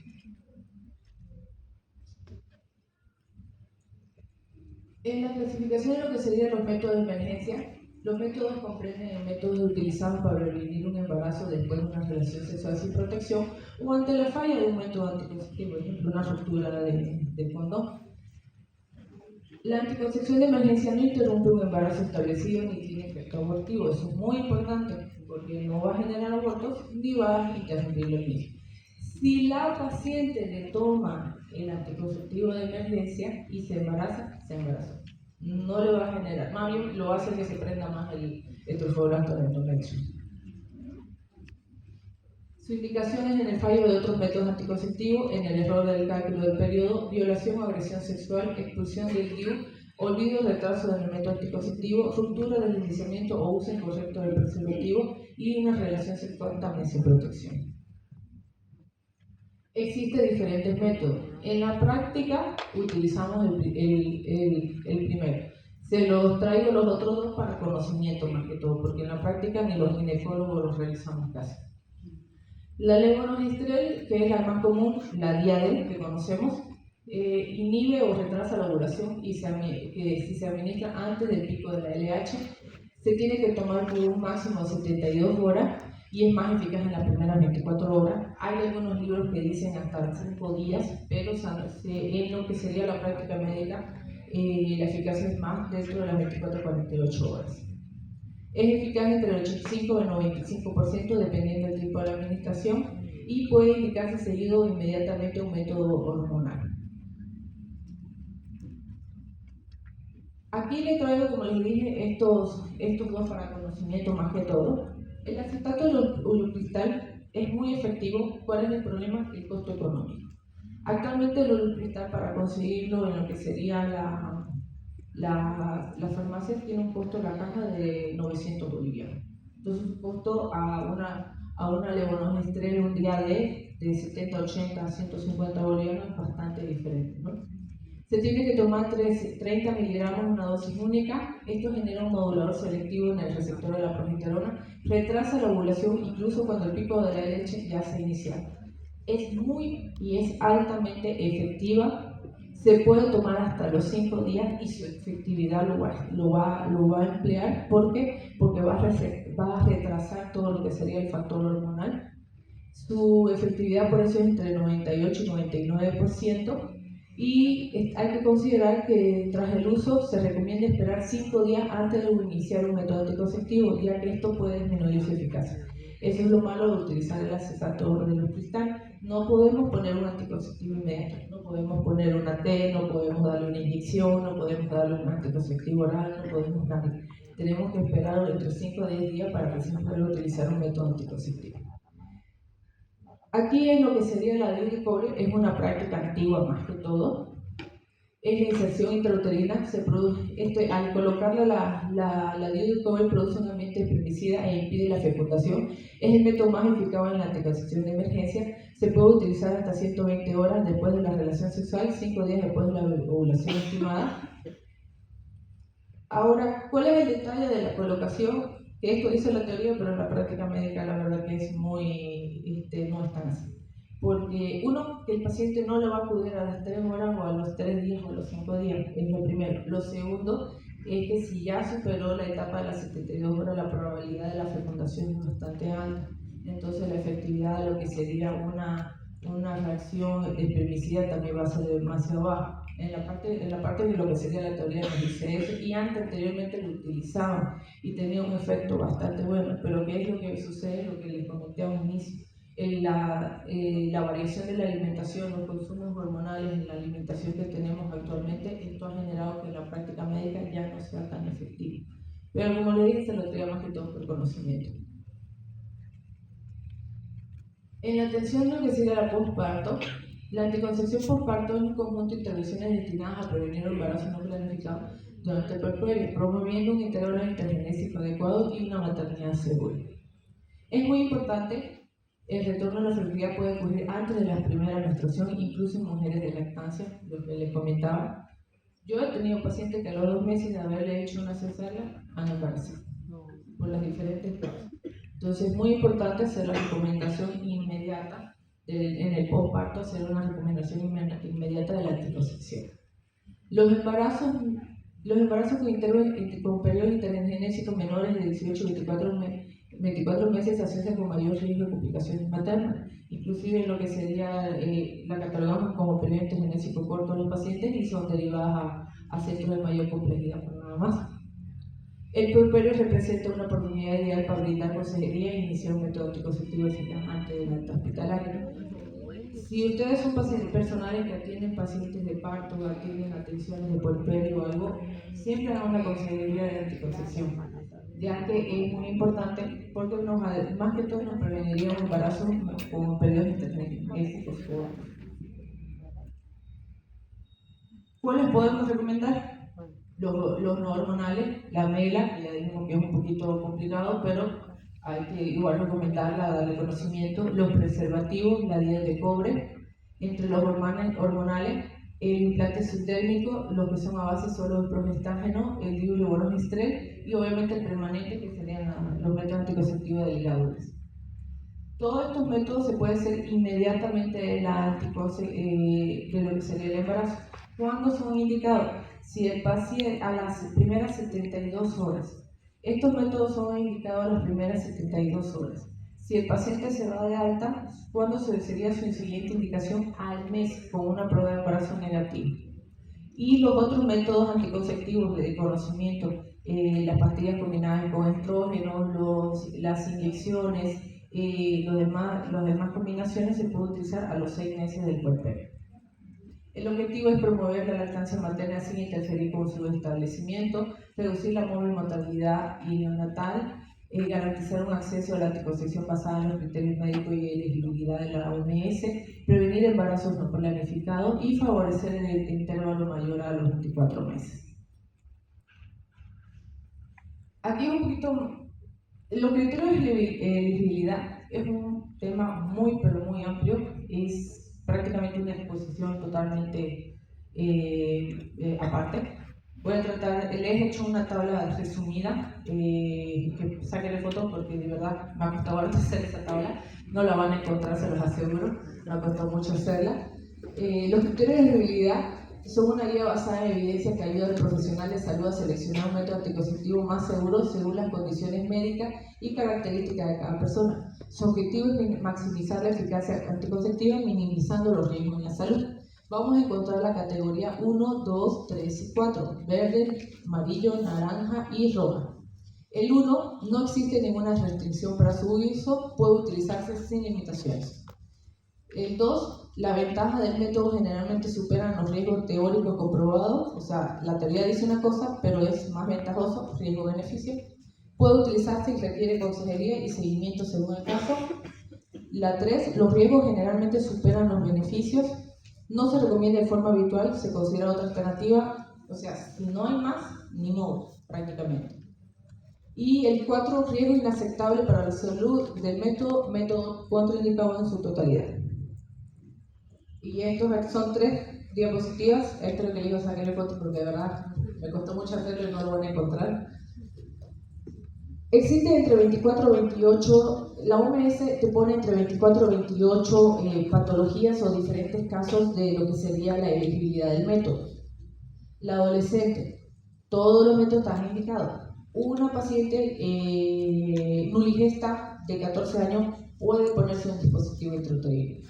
En la clasificación de lo que serían los métodos de emergencia, los métodos comprenden el método utilizado para prevenir un embarazo después de una relación sexual sin protección o ante la falla de un método anticonceptivo, por ejemplo, una ruptura de condón. La anticoncepción de emergencia no interrumpe un embarazo establecido ni tiene efecto abortivo. Eso es muy importante porque no va a generar abortos ni va a interrumpir el mismo. Si la paciente le toma el anticonceptivo de emergencia y se embaraza, se embarazó. No le va a generar, más bien lo hace que se prenda más el estrofolato del endometrio. Sus indicaciones en el fallo de otros métodos anticonceptivos, en el error del cálculo del periodo, violación o agresión sexual, expulsión del DIU, olvido o retraso del método anticonceptivo, ruptura del deslizamiento o uso incorrecto del preservativo y una relación sexual también sin protección. Existen diferentes métodos. En la práctica utilizamos el primero. Se los traigo los otros dos para conocimiento más que todo, porque en la práctica ni los ginecólogos los realizamos casi. La levonorgestrel, que es la más común, la Diadem que conocemos, inhibe o retrasa la ovulación y si se administra antes del pico de la LH, se tiene que tomar por un máximo de 72 horas y es más eficaz en las primeras 24 horas. Hay algunos libros que dicen hasta 5 días, pero en lo que sería la práctica médica, la eficacia es más dentro de las 24 a 48 horas. Es eficaz entre el 85 y el 95% dependiendo del tipo de la administración y puede indicarse seguido inmediatamente un método hormonal. Aquí les traigo, como les dije, estos dos para conocimiento más que todo. El acetato de ulupristal es muy efectivo. ¿Cuál es el problema? El costo económico. Actualmente el ulupristal, para conseguirlo en lo que sería la farmacia, tiene un costo en la caja de 900 bolivianos. Entonces, un costo a una levonorgestrel un día de 70, 80, 150 bolivianos es bastante diferente, ¿no? Se tiene que tomar 30 miligramos, una dosis única. Esto genera un modulador selectivo en el receptor de la progesterona, retrasa la ovulación incluso cuando el pico de la leche ya se inicia. Es muy y es altamente efectiva. Se puede tomar hasta los 5 días y su efectividad lo va a emplear. ¿Por qué? Porque va a retrasar todo lo que sería el factor hormonal. Su efectividad por eso es entre 98 y 99%. Y hay que considerar que tras el uso se recomienda esperar 5 días antes de iniciar un método anticonceptivo, ya que esto puede disminuir su eficacia. Eso es lo malo de utilizar el acetato de ulupristal. No podemos poner un anticonceptivo inmediato, no podemos poner una T, no podemos darle una inyección, no podemos darle un anticonceptivo oral, no podemos darle. Tenemos que esperar entre 5 a 10 días para que se pueda utilizar un método anticonceptivo. Aquí en lo que sería la DIU de cobre es una práctica antigua más que todo. Es la inserción intrauterina. Al colocarle la DIU de cobre produce un ambiente espermicida e impide la fecundación. Es el método más eficaz en la anticoncepción de emergencia. Se puede utilizar hasta 120 horas después de la relación sexual, 5 días después de la ovulación estimada. Ahora, ¿cuál es el detalle de la colocación? Que esto dice la teoría, pero en la práctica médica la verdad que es no es tan así. Porque uno, que el paciente no le va a acudir a las 3 horas o a los 3 días o a los 5 días, es lo primero. Lo segundo es que si ya superó la etapa de las 72 horas, la probabilidad de la fecundación es bastante alta. Entonces la efectividad de lo que sería una reacción espermicida también va a ser demasiado baja. En la parte de lo que sería la teoría nos dice eso, y anteriormente lo utilizaban y tenía un efecto bastante bueno, pero ¿qué es lo que sucede? Lo que les comenté a un inicio, la variación de la alimentación, los consumos hormonales en la alimentación que tenemos actualmente, esto ha generado que la práctica médica ya no sea tan efectiva. Pero como les dije, se lo traía más que todo por conocimiento. En la atención de lo que sería la posparto, la anticoncepción posparto es un conjunto de intervenciones destinadas a prevenir el embarazo no planificado durante el puerperio, promoviendo un integro intergenésico adecuado y una maternidad segura. Es muy importante El retorno a la fertilidad puede ocurrir antes de la primera menstruación, incluso en mujeres de lactancia, lo que les comentaba. Yo he tenido pacientes que a los 2 meses de haberle hecho una cesárea han embarazado por las diferentes causas. Entonces es muy importante hacer la recomendación inmediata en el posparto, hacer una recomendación inmediata de la anticoncepción. Los embarazos con periodos intergenéticos menores de 18 a 24 meses se asocian con mayor riesgo de complicaciones maternas, inclusive lo que sería la catalogamos como periodo intergenético corto en los pacientes y son derivadas a centros de mayor complejidad, por nada más. El puerperio representa una oportunidad ideal para brindar consejería e iniciar un método anticonceptivo eficaz antes del acto hospitalario. Si ustedes son pacientes personales que atienden pacientes de parto o atienden atenciones de puerperio o algo, siempre hagan una consejería de anticoncepción, ya que es muy importante porque más que todo nos preveniría un embarazo con periodos intergenéticos. ¿Cuáles podemos recomendar? Los no hormonales, la mela, que ya dijimos que es un poquito complicado, pero hay que igual recomendarla, darle conocimiento. Los preservativos, la dieta de cobre, entre los hormonales, el implante subdérmico, lo que son a base solo de progestágeno, el diureboronistrel y obviamente el permanente, que serían los métodos anticonceptivos de ligaduras. Todos estos métodos se pueden hacer inmediatamente de lo que sería el embarazo. ¿Cuándo son indicados? Si el paciente a las primeras 72 horas. Estos métodos son indicados a las primeras 72 horas. Si el paciente se va de alta, ¿cuándo sería su siguiente indicación? Al mes, con una prueba de embarazo negativa. Y los otros métodos anticonceptivos de conocimiento, las pastillas combinadas con estrógenos, las inyecciones, las demás combinaciones se pueden utilizar a los 6 meses del puerperio. El objetivo es promover la lactancia materna sin interferir con su establecimiento, reducir la mortalidad neonatal, garantizar un acceso a la anticoncepción basada en los criterios médicos y elegibilidad de la OMS, prevenir embarazos no planificados y favorecer el intervalo mayor a los 24 meses. Aquí un poquito, los criterios de elegibilidad es un tema muy pero muy amplio, es prácticamente una exposición totalmente aparte. Voy a tratar, les he hecho una tabla resumida, que saquen fotos porque de verdad me ha costado harto hacer esa tabla, no la van a encontrar, se los aseguro, me ha costado mucho hacerla. Los criterios de elegibilidad son una guía basada en evidencia que ayuda al profesional de salud a seleccionar un método anticonceptivo más seguro según las condiciones médicas y características de cada persona. Su objetivo es maximizar la eficacia anticonceptiva minimizando los riesgos en la salud. Vamos a encontrar la categoría 1, 2, 3 y 4, verde, amarillo, naranja y roja. El 1, no existe ninguna restricción para su uso, puede utilizarse sin limitaciones. El 2, la ventaja del método generalmente supera los riesgos teóricos comprobados, o sea, la teoría dice una cosa, pero es más ventajoso, riesgo-beneficio. Puede utilizarse y requiere consejería y seguimiento según el caso. La 3, los riesgos generalmente superan los beneficios. No se recomienda de forma habitual, se considera otra alternativa, o sea, si no hay más, ni modo, prácticamente. Y el 4, riesgo inaceptable para la salud del método contraindicado en su totalidad. Y estos son 3 diapositivas, esto es lo que les iba a sacar el foto porque de verdad me costó mucho hacerlo y no lo van a encontrar. Existe entre 24 y 28, la OMS te pone entre 24 y 28 patologías o diferentes casos de lo que sería la elegibilidad del método. La adolescente, todos los métodos están indicados. Una paciente nuligesta de 14 años puede ponerse un dispositivo intrauterino.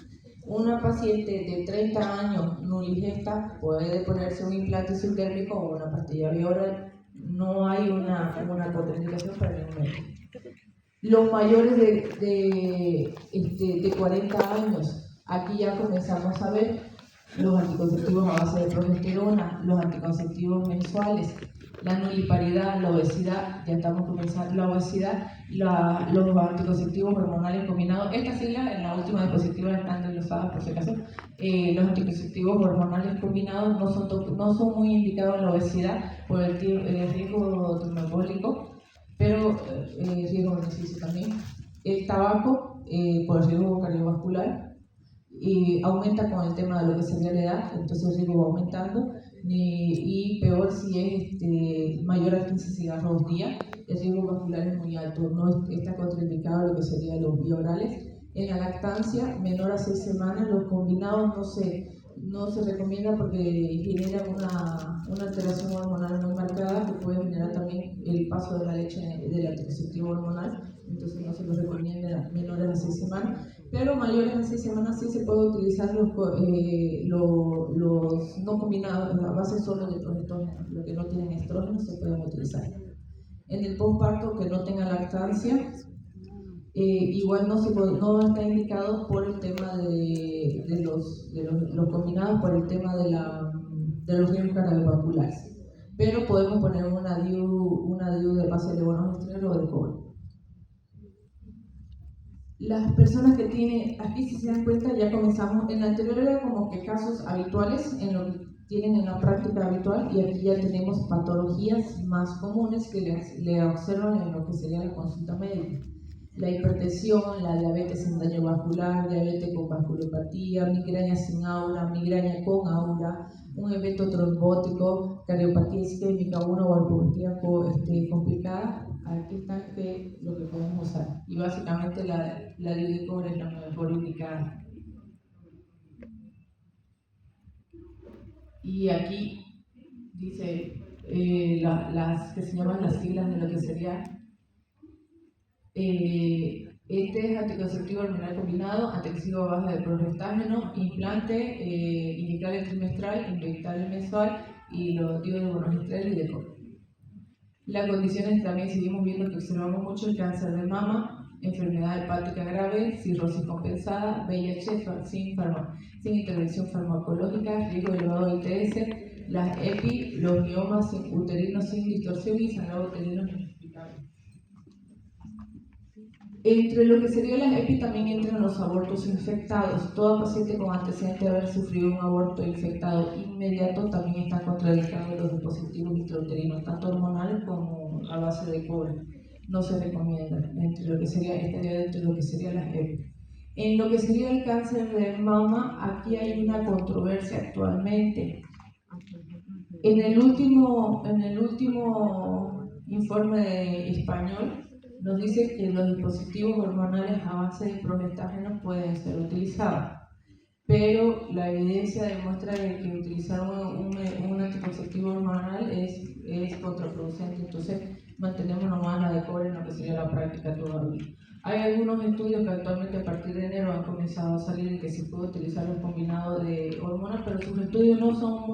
Una paciente de 30 años nuligesta puede ponerse un implante subdérmico o una pastilla vía oral. No hay una contraindicación para ningún método. Los mayores de 40 años, aquí ya comenzamos a ver los anticonceptivos a base de progesterona, los anticonceptivos mensuales, la nuliparidad, la obesidad, ya estamos comenzando la obesidad, los anticonceptivos hormonales combinados. Estas siglas en la última diapositiva están desglosadas por si acaso. Los anticonceptivos hormonales combinados no son muy indicados en la obesidad por el riesgo metabólico, pero riesgo beneficio también. El tabaco por el riesgo cardiovascular, y aumenta con el tema de lo que sería la edad, entonces el riesgo va aumentando, y peor si es mayor a 15 cigarros día, el riesgo vascular es muy alto, no está contraindicado lo que serían los bioorales. En la lactancia, menor a 6 semanas, los combinados no se recomienda porque generan una alteración hormonal muy marcada que puede generar también el paso de la leche del anticonceptivo hormonal, entonces no se los recomienda menores a 6 semanas, pero mayores a 6 semanas sí se puede utilizar los no combinados, la base solo de progestógeno, los que no tienen estrógeno se pueden utilizar. En el posparto que no tenga lactancia, igual no está indicado por el tema de los combinados, por el tema de los riesgos cardiovasculares. Pero podemos poner una DIU de base de levonorgestrel o de cobre. Las personas que tienen, aquí si se dan cuenta ya comenzamos, en la anterior era como que casos habituales, en lo que tienen en la práctica habitual, y aquí ya tenemos patologías más comunes que le observan en lo que sería la consulta médica. La hipertensión, la diabetes sin daño vascular, diabetes con vasculopatía, migraña sin aura, migraña con aura, un evento trombótico, cardiopatía isquémica, una valvulopatía complicada. Aquí está lo que podemos usar. Y básicamente la DIU de cobre es la mejor indicada. Y aquí dice las que se llaman las siglas de lo que sería este es anticonceptivo hormonal combinado, anticonceptivo a base de progestágeno, implante inyectable trimestral, inyectable mensual y los DIU de levonorgestrel y de cobre. Las condiciones también seguimos viendo que observamos mucho el cáncer de mama, enfermedad hepática grave, cirrosis compensada, VIH sin intervención farmacológica, riesgo elevado de ITS, las EPI, los miomas uterinos sin distorsión y sangrado uterino inexplicable. Entre lo que serían las EPI también entran los abortos infectados. Toda paciente con antecedente de haber sufrido un aborto infectado inmediato también está contraindicado en los dispositivos intrauterinos, tanto hormonales como a base de cobre. No se recomienda entre lo que sería las EPI. En lo que sería el cáncer de mama, aquí hay una controversia actualmente. En el último informe de español nos dice que los dispositivos hormonales a base de progestágeno pueden ser utilizados, pero la evidencia demuestra que utilizar un anticonceptivo hormonal es contraproducente, entonces mantenemos nomás la de cobre en lo que sería la práctica todavía. Hay algunos estudios que actualmente a partir de enero han comenzado a salir y que se puede utilizar los combinados de hormonas, pero sus estudios no son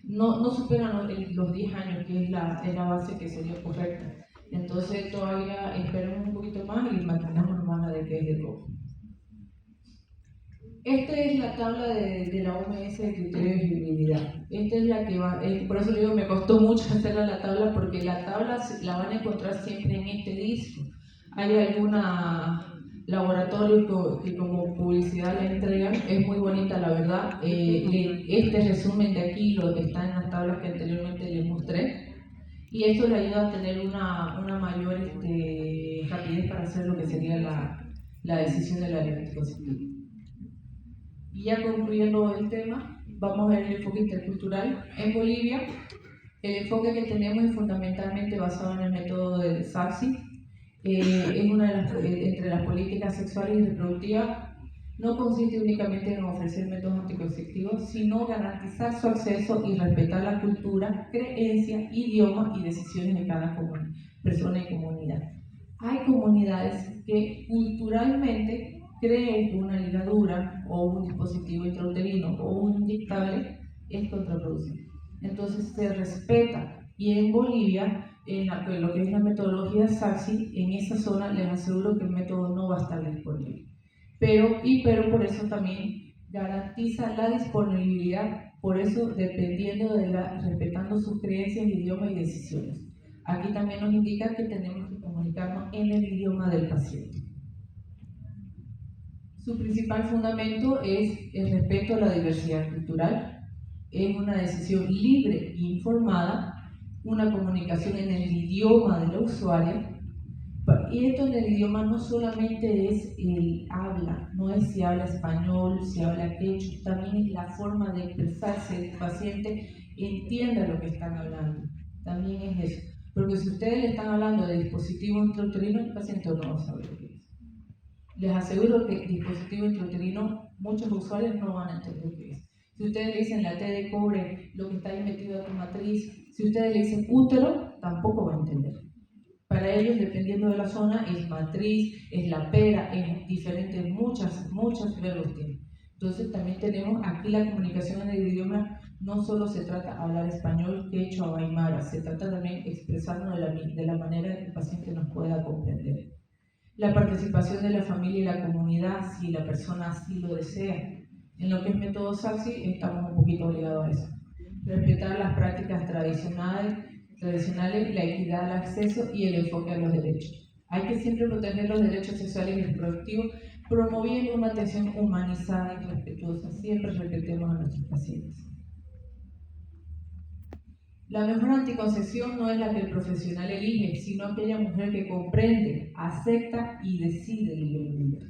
no superan los 10 años, que es la base que sería correcta. Entonces todavía esperamos un poquito más y mantenemos nomás la de que es de cobre. Esta es la tabla de la OMS de criterios de elegibilidad. Esta es la que va, por eso digo, me costó mucho hacerla la tabla, porque la tabla la van a encontrar siempre en este disco. Hay alguna laboratorio que como publicidad la entregan, es muy bonita la verdad. Este resumen de aquí está en las tablas que anteriormente les mostré. Y esto le ayuda a tener una mayor rapidez para hacer lo que sería la decisión de la anticonceptiva. Y ya concluyendo el tema, vamos a ver el enfoque intercultural. En Bolivia, el enfoque que tenemos es fundamentalmente basado en el método de Saxi. Es una entre las políticas sexuales y reproductivas. No consiste únicamente en ofrecer métodos anticonceptivos, sino garantizar su acceso y respetar la cultura, creencia, idioma y decisiones de cada persona y comunidad. Hay comunidades que culturalmente creen que una ligadura o un dispositivo intrauterino o un inyectable es contraproducente. Entonces se respeta, y en Bolivia, en lo que es la metodología Saxi, en esa zona les aseguro que el método no va a estar disponible. Pero por eso también garantiza la disponibilidad, por eso dependiendo respetando sus creencias, idioma y decisiones. Aquí también nos indica que tenemos que comunicarnos en el idioma del paciente. Su principal fundamento es el respeto a la diversidad cultural, es una decisión libre e informada, una comunicación en el idioma de la usuaria Y esto en el idioma no solamente es el habla, no es si habla español, si habla quechua, también es la forma de expresarse. El paciente entienda lo que están hablando, también es eso. Porque si ustedes le están hablando de dispositivo intrauterino, el paciente no va a saber lo que es. Les aseguro que dispositivo intrauterino, muchos usuarios no van a entender qué es. Si ustedes le dicen la T de cobre, lo que está ahí metido en tu matriz, si ustedes le dicen útero, tampoco va a entender. Para ellos, dependiendo de la zona, es matriz, es la pera, es diferente, muchas verbos tienen. Entonces también tenemos aquí la comunicación en el idioma, no solo se trata de hablar español, quechua o aymara, se trata también de expresarnos de la manera que el paciente nos pueda comprender. La participación de la familia y la comunidad, si la persona así lo desea. En lo que es método SACSI, estamos un poquito obligados a eso. Respetar las prácticas tradicionales, la equidad al acceso y el enfoque a los derechos. Hay que siempre proteger los derechos sexuales y reproductivos, promoviendo una atención humanizada y respetuosa. Siempre respetemos a nuestros pacientes. La mejor anticoncepción no es la que el profesional elige, sino aquella mujer que comprende, acepta y decide libremente.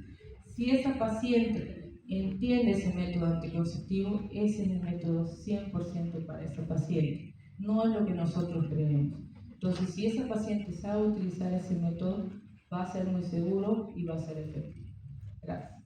Si esa paciente entiende ese método anticonceptivo, ese es el método 100% para esa paciente. No es lo que nosotros creemos. Entonces, si esa paciente sabe utilizar ese método, va a ser muy seguro y va a ser efectivo. Gracias.